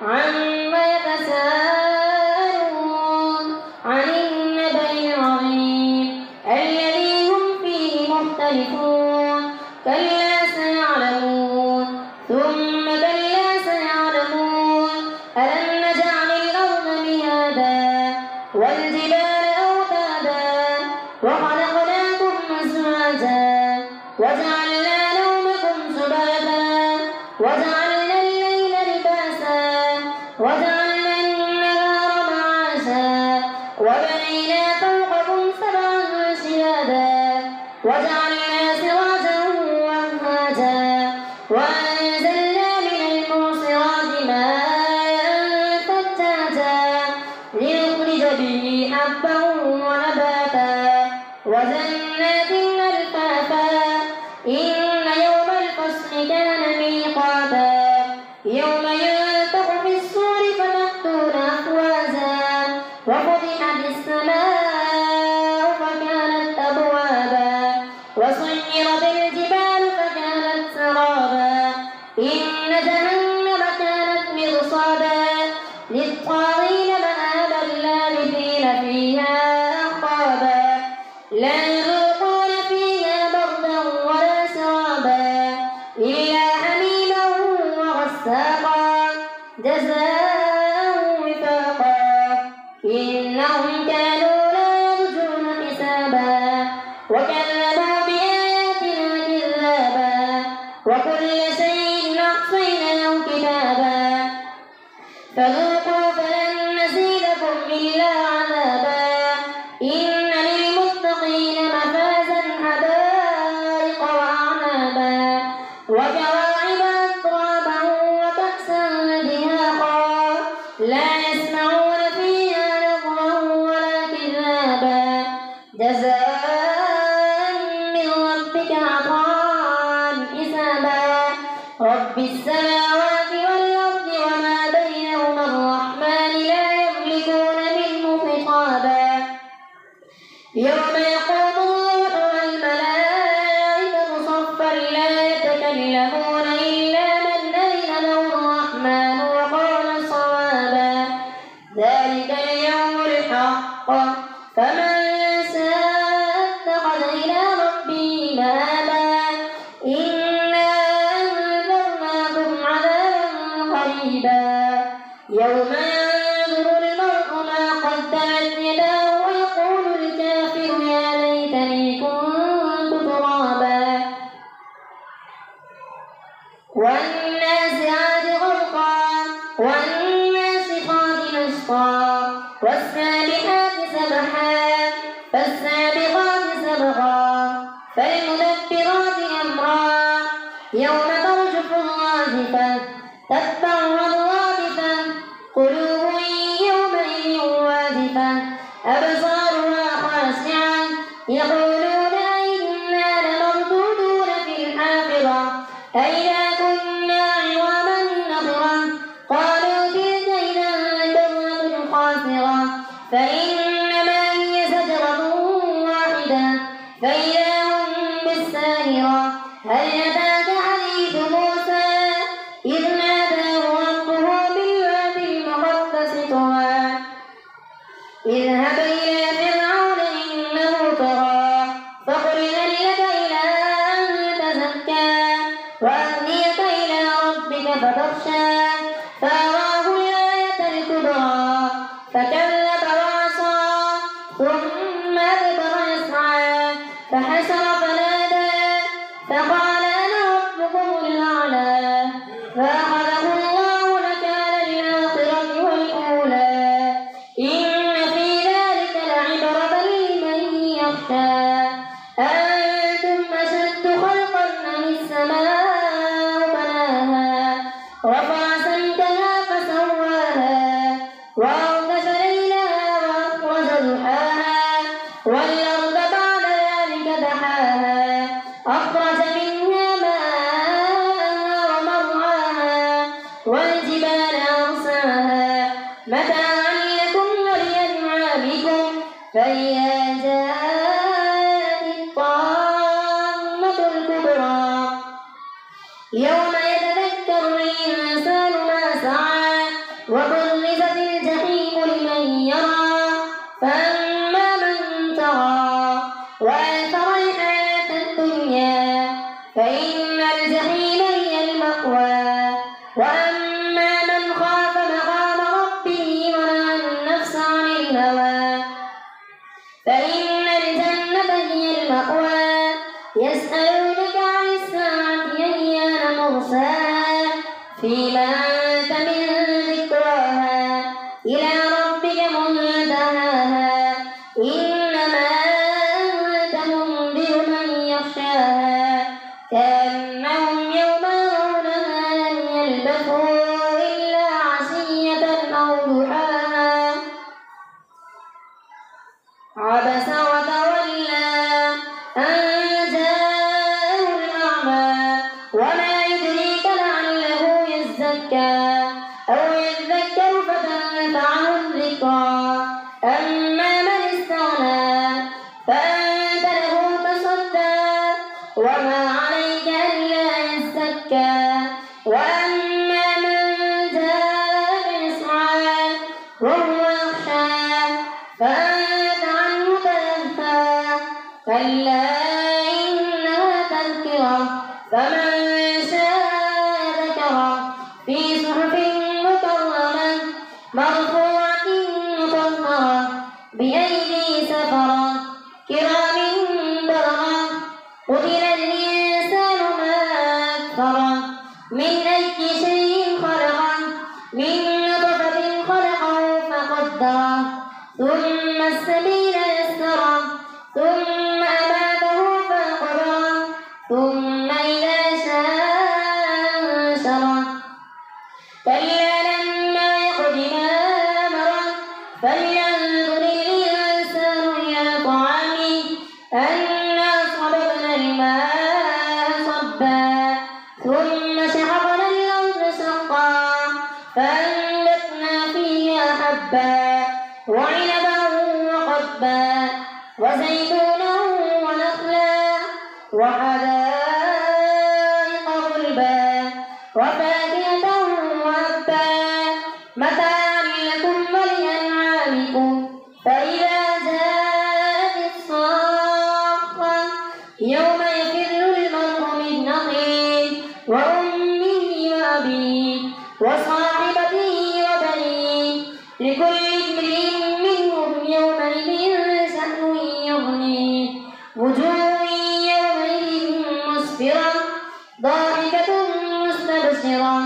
عما يتساءلون عن النبأ العظيم الذي هم فيه مختلفون كلا سيعلمون ثم كلا سيعلمون ألم نجعل الأرض مهادا والجبال أوتادا وخلقناكم أزواجا وجعلنا نومكم سباتا وجعلنا الليل لباسا وجعلنا النهار معاشا وبنينا فوقكم سبعا شدادا وجعلنا سراجا وهاجا وأنزلنا من المعصرات ماء ثجاجا لنخرج به حبا ونباتا وجنات ألفافا إن يوم الفصل كان ميقاتا يوم ينفخ في الصور فتأتون أفواجا وفتحت السماء فكانت أبوابا وسيرت الجبال فكانت سرابا إن جهنم كانت مرصادا للطاغين مآبا لابثين فيها أحقابا لا يذوقون فيها بردا ولا شرابا إلا حميما وغساقا جزاء وفاقا إنهم كانوا لا يرجون حسابا وكذبوا بآياتنا كذابا وكل شيء أحصيناه كتابا فذوقوا فلن نزيدكم إلا عذابا إن للمتقين مفازا حدائق وأعنابا وكواعب أترابا وكأسا دهاقا لا يسمعون فيها لغوا ولا كذابا جزاء من ربك عطاء حسابا رب السماوات والأرض وما بينهما الرحمن لا يملكون منه خطابا يوم يقوم الروح والملائكة صفا لا يتكلمون إلا من أذن له الرحمن وقال صوابا ذلك اليوم الحق فمن شاء اتخذ إلى ربه مآبا إنا أنذرناكم عذابا قريبا يوم ينظر المرء ما قدمت يداه ويقول الكافر يا ليتني كنت ترابا والنازعات غرقا والناشطات نشطا والسابحات سبحا فالسابقات سبقا فالمدبرات أمرا يوم ترجف الراجفة تتبعها الرادفة قلوب يومئذ واجفة أبصارها خاشعة يقولون أئنا لمردودون في الحافرة أئذا كنا عظاما نخرة قالوا تلك إذا كرة خاسرة فإنما هي زجرة واحدة فإذا هم بالساهرة هل أتاك حديث موسى إذ ناداه ربه بالوادي المقدس طوى اذهب إلى فرعون إنه طغى فقل هل لك إلى أن تزكى وأهديك إلى ربك فتخشى فأراه الآية الكبرى فكذب وعصى ثم أدبر يسعى فحشر فنادى فقال أنا ربكم الأعلى فأخذه الله نكال الآخرة والأولى إن في ذلك لعبرة لمن يخشى أأنتم أشد خلقا أم السماء بناها رفع سمكها فسواها وأغطش ليلها وأخرج ضحاها والأرض بعد ذلك دحاها أخرج منها ماءها ومرعاها والجبال أرساها متاعا لكم ولأنعامكم فإذا جاءت الطامة الكبرى يوم يتذكر الإنسان ما سعى وبرزت الجحيم لمن يرى فأما من طغى وآثر الحياة الدنيا فإن الجحيم هي المأوى وأما من خاف مقام ربه ونهى النفس عن الهوى فإن الجنة هي المأوى يسألونك عن الساعة أيان مرساها فيما أنت من ذكراها إلى ربك منتهاها إنما أنت منذر من يخشاها كأنهم يوم يرونها لم يلبثوا إلا عشية أو ضحاها عبس وتولى أن جاءه الأعمى وما يدريك لعله يزكى أو يذكر فتنفعه الذكرى أما من استغنى فأنت له تصدى وما عليك ألا يزكى وأما من جاءك يسعى وهو يخشى فأنت عنه تلهى كلا إنها تذكرة فمن شاء ذكره في صحف مكرمة مرفوعة مطهرة بأيدي سفرة كرام بررة قتل الإنسان ما أكفره من أي شيء خلقه من نطفة خلقه فقدره ثم السبيل يسره ثم أماته فأقبره ثم إذا شاء أنشره كلا لما يقض ما أمره فلينظر الإنسان إلى طعامه أنا صببنا الماء صبا ثم شققنا الأرض شقا فأنبتنا فيها حبا وعنبا وقبا وزيتونا ونخلا وحدائق غلبا وفاكهة وأبا متاعا لكم ولأنعامكم فإذا جاءت الصاخة يوم يفر المرء من أخيه وأمه وأبيه وصاحبته وبنيه لكل امرئ منهم يومئذ شأن يغنيه وجوه يومئذ مسفرة ضاحكة مستبشرة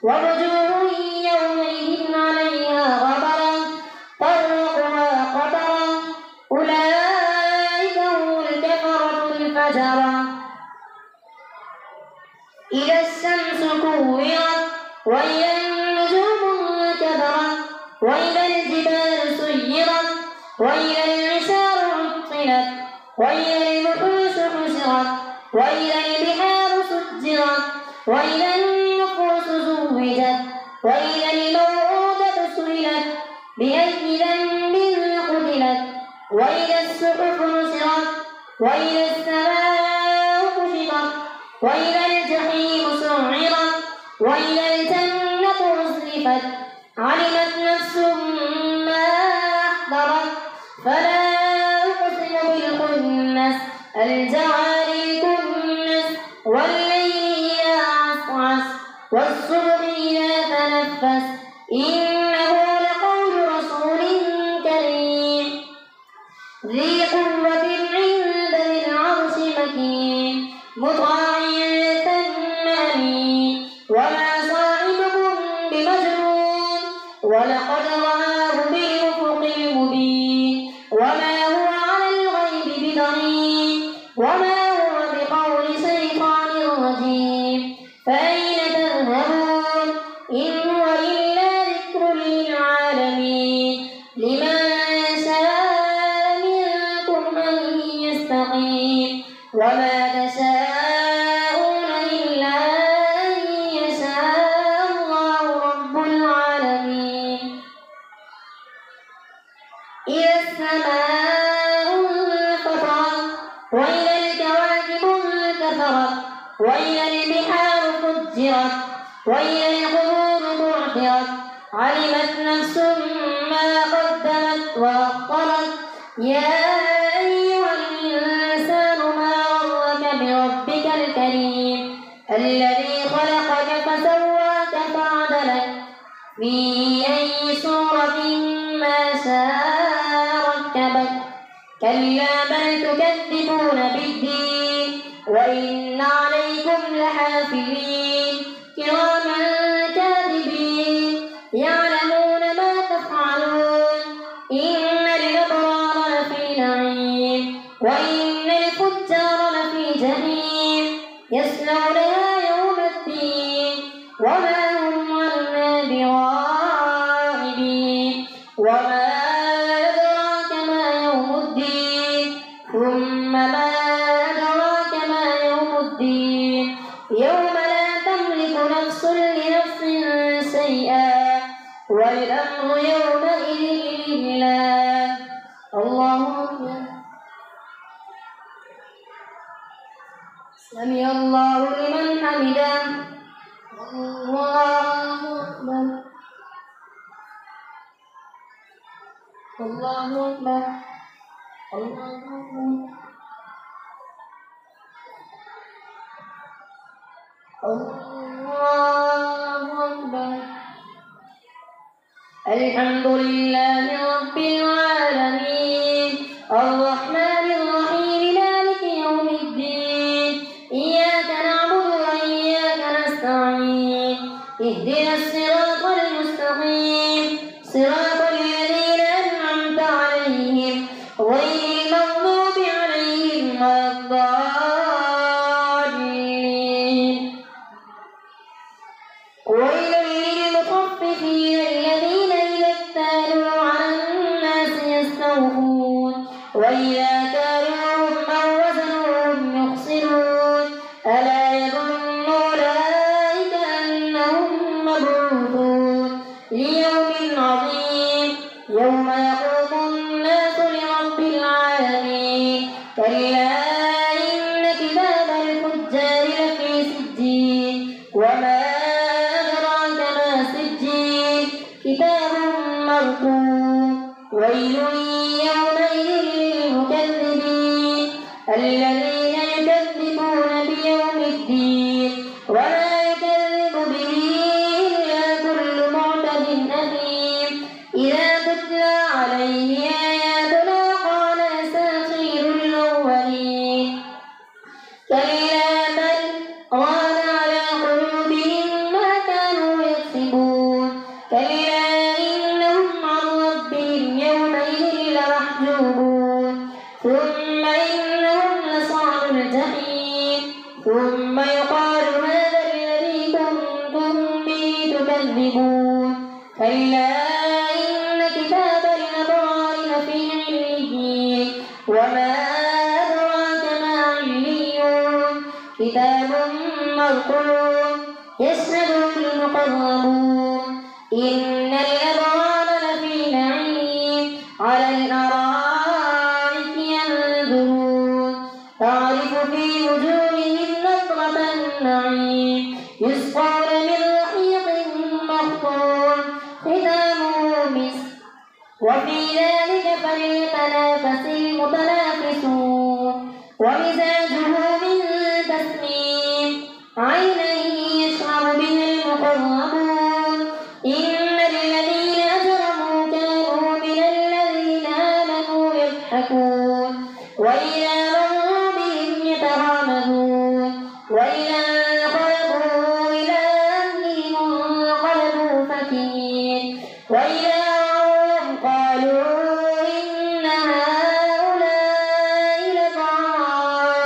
ووجوه يومئذ عليها غبرة طرقها قطرة أولئك هم الكفرة الفجرة إذا الشمس كورت وإذا النجوم انكدرت وإذا الجبال سيرت وإذا العشار عطلت وإذا الوحوش حشرت وإذا البحار سجرت وإذا النفوس زوجت وإذا الموءودة سئلت بأي ذنب قتلت وإذا الصحف نشرت وإذا السماء كشطت وإذا الجحيم سعرت وإذا الجنة أزلفت علمت نفس ما أحضرت فلا أقسم بالخنس الجوار الكنس والليل إذا عسعس والصبح إذا تنفس إنه لقول رسول كريم ذي قوة عند ذي العرش مكين مطاع ثم أمين وما صاحبكم بمجنون ولقد رآه بالأفق المبين وما هو على الغيب بضنين وما هو بقول شيطان رجيم فأين تذهبون إن هو إلا ذكر للعالمين لمن شاء منكم أن يستقيم وما تشاءون إلا أن يشاء الله رب العالمين إذا السماء انفطرت وإذا الكواكب انتثرت وإذا البحار فجرت وإذا القبور بعثرت علمت نفس ما قدمت وأخرت يا أيها الإنسان ما غرك بربك الكريم الذي خلقك فسواك فعدلك في أي صورة ما شاء ركبك كلا بل تكذبون بالدين وإن عليكم لحافظين كراما كاتبين يعلمون ما تفعلون إن الأبرار لفي نعيم وإن الفجار لفي جحيم يصلونها يوم الدين وما هم عنها بغائبين وما أدراك ما يوم الدين ثم ما أدراك ما يوم الدين يوم لا تملك نفس لنفس شيئا والأمر يومئذ لله الله أكبر سمع الله لمن حمده الله أكبر الله أكبر الله أكبر الله أكبر الحمد لله رب العالمين الرحمن الرحيم مالك يوم الدين إياك نعبد وإياك نستعين اهدنا الصراط المستقيم صراط الذين أنعمت عليهم غير المغضوب عليهم ولا الضالين ويل للمطففين الذين إذا اكتالوا على الناس يستوفون وإذا كالوهم أو وزنوهم يخسرون ألا يظن أولئك أنهم مبعوثون ليوم عظيم يوم يقوم الناس لرب العالمين كلا إن كتاب الفجار لفي سجين وما أدراك ما سجين كتاب مرقوم ويل يومئذ للمكذبين الذين يكذبون بيوم الدين وما يكذب به إلا كل معتد أثيم إذا تتلى عليه آياتنا قال أساطير الأولين كلا بل ران على قلوبهم ما كانوا يكسبون كلا إنهم عن ربهم يومئذ لمحجوبون ثم إنهم لصالوا الجحيم ثم يقال هذا الذي كنتم به تكذبون كلا إن كتاب الأبرار لفي عليين وما أدراك ما عليون كتاب مرقوم يشهده المقربون إن الأبرار لفي نعيم على الأرائك ينظرون تعرف في وجوههم نضرة النعيم يسقون من رحيق مختوم ختامه مسك وفي ذلك فليتنافس المتنافسون ومزاجه من تسنيم عينا يشرب بها المقربون إن الذين أجرموا كانوا من الذين آمنوا يضحكون وإذا مروا بهم يتغامزون وإذا انقلبوا إلى أهلهم انقلبوا فكهين وإذا رأوهم قالوا إن هؤلاء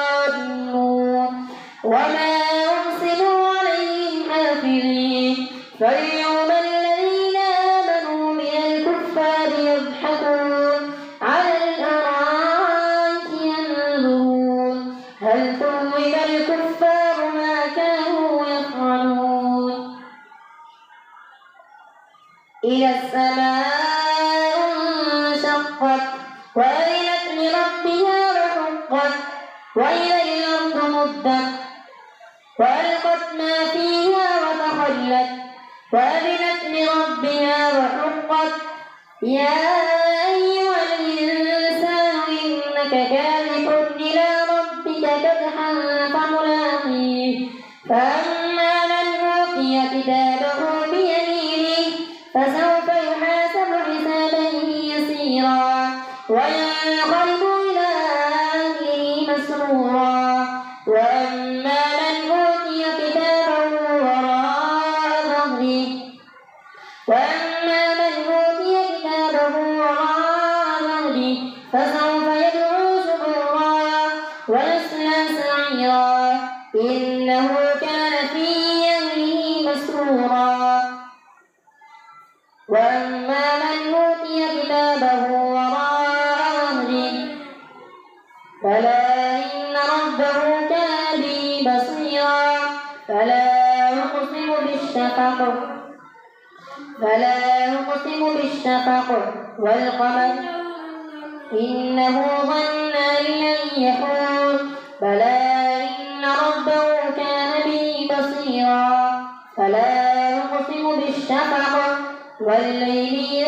لضالون وما أرسلوا عليهم حافظين فاليوم الذين آمنوا من الكفار يضحكون على الأرائك ينظرون هل ثوب الكفار ما كانوا يفعلون إذا السماء انشقت وأذنت لربها وحقت وإذا الأرض مدت وألقت ما فيها وتخلت وأذنت لربها يا أيها الإنسان إنك كادح إلى ربك كدحا فملاقيه فأما من أوتي كتابه بيمينه فسوف يحاسب حسابا يسيرا وينقلب إلى أهله مسرورا وأما من أوتي كتابه وراء ظهره فسوف يدعو ثبورا ويصلى سعيرا إنه كان في أهله مسرورا وأما من أوتي كتابه وراء ظهره فلا إن ربه كان به بصيرا فلا أقسم بالشفق والقمر إنه ظن أن لن يحور بلى إن ربه كان به بصيرا فلا أقسم بالشفق والليل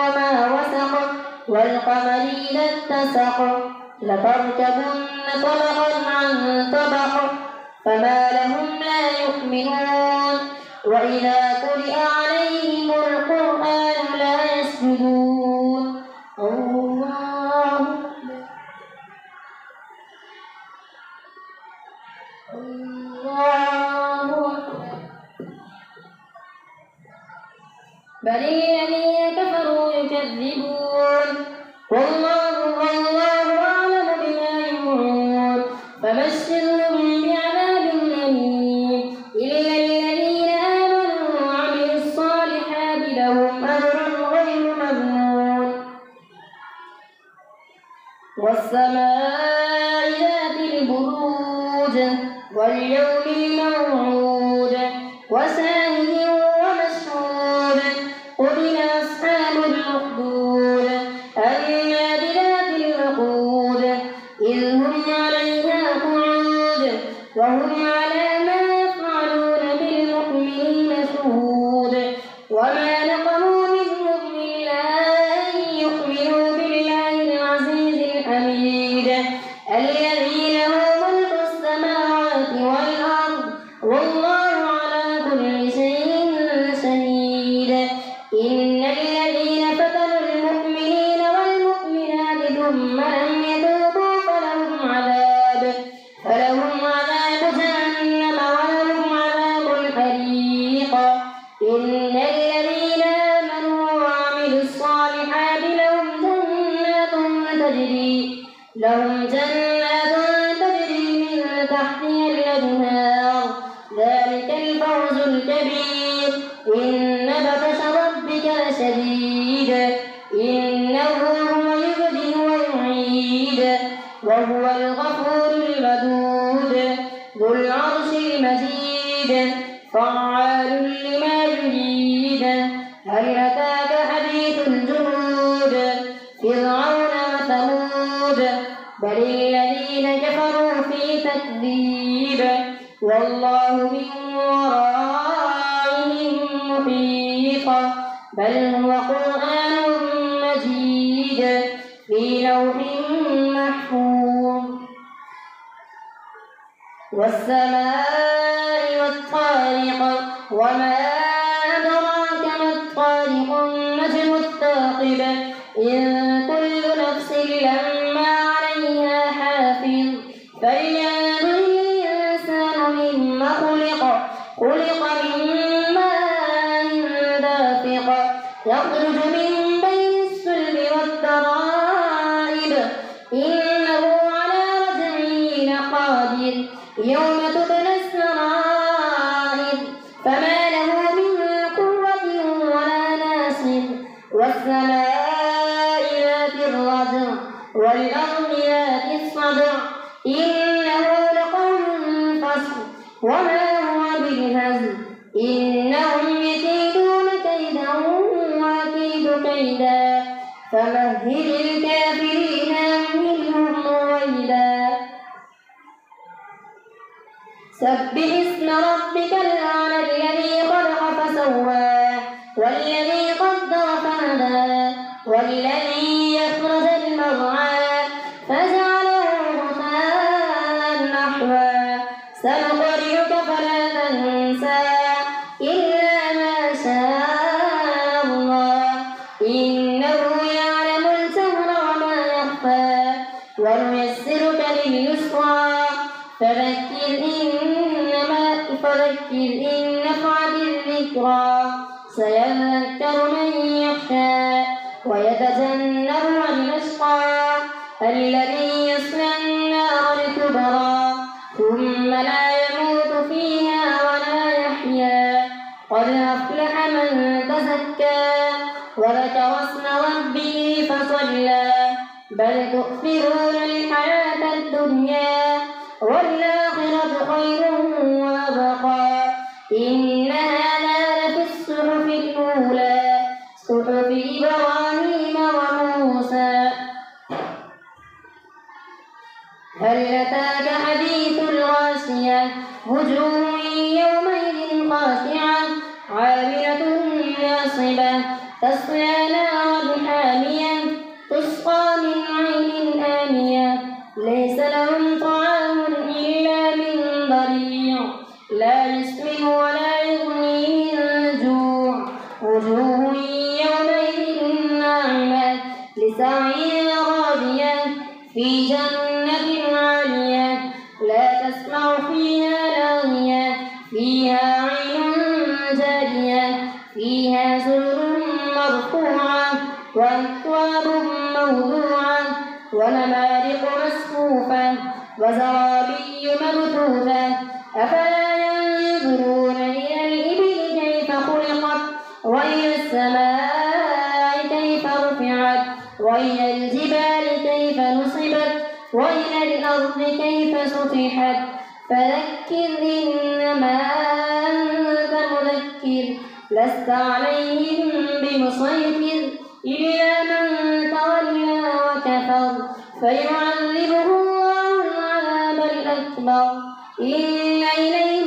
وما وسق والقمر إذا اتسق لتركبن طبقا عن طبق فما لهم لا يؤمنون وإذا قرئ عليهم القرآن لا يسجدون الله بل الذين كفروا يكذبون والله أعلم بما يوعون فبشرهم بعذاب أليم إلا الذين آمنوا وعملوا الصالحات لهم أجر غير ممنون والسماء ذات البروج واليوم الموعود وشاهد ومشهود قتل أصحاب الأخدود النار ذات الوقود إذ هم عليها قعود وهم على ما يفعلون بالمؤمنين شهود وما نقموا منهم إلا أن يؤمنوا بالله العزيز الحميد الذي له ملك السماوات والأرض والله على كل شيء شهيد إن الذين فتنوا المؤمنين والمؤمنات ثم لم يتوبوا فلهم عذاب جهنم ولهم عذاب الحريق إن الذين آمنوا وعملوا الصالحات لهم جنات تجري من تحتها الأنهار ذلك الفوز الكبير إن بطش ربك لشديد إنه هو يبدئ ويعيد وهو الغفور الودود ذو العرش المجيد فعال لما يريد هل أتاك حديث الجنود فرعون وثمود بل الذين كفروا في تكذيب والله من ورائهم محيط بل هو قرآن مجيد في لوح محفوظ والسماء والطارق وما أدراك ما الطارق النجم الثاقب إن كل نفس لما عليها حافظ فلينظر الإنسان مما خلق من ماء دافق يخرج من بين الصلب والترائب إنه على رجعه لقادر يوم تبلى السرائر فما له من قوة ولا ناصر والسماء ذات الرجع والأرض ذات الصدع إنه لقول فصل وما هو بالهزل إنهم يكيدون كيدا وأكيد كيدا فمهل الكافرين أمهلهم رويدا سبح اسم ربك الأعلى الذي خلق فسوى والذي قدر فهدى والذي أخرج المرعى فجعله غثاء نحوا سنقرئك فلا تنسى إلا ما شاء الله إنه يعلم الجهر وما يخفى ونيسرك لليسرى فذكر إن نفعت الذكرى سيذكر من يخشى ويتجنبها الأشقى الذي يصلى النار الكبرى ثم لا يموت فيها ولا يحيا قد أفلح من تزكى وذكر اسم ربه فصلى بل تؤثرون الحياة الدنيا والآخرة خير وأبقى إن هذا لفي الصحف الأولى صحف إبراهيم وموسى هل أتاك حديث الغاشية وجوه يومئذ خاشعة عاملة ناصبة تصلى نارا حامية تسقى من عين آنية ليس لهم طعام إلا من ضريع لا يسمن ولا يغني من جوع وجوه يومئذ ناعمة لسعيها راضية في جنة عالية لا تسمع فيها لاغية فيها عين جارية فيها سرر مرفوعة وأكواب موضوعة ونمارق مصفوفة وزرابي مبثوثة أفلا ينظرون إلى الإبل كيف خلقت وإلى السماء كيف رفعت وإلى الجبال كيف نصبت وإلى الأرض كيف سطحت فذكر إنما أنت مذكر لست عليهم بمسيطر إلا من تولى وكفر فيعذبه الله العذاب الأكبر إن إلينا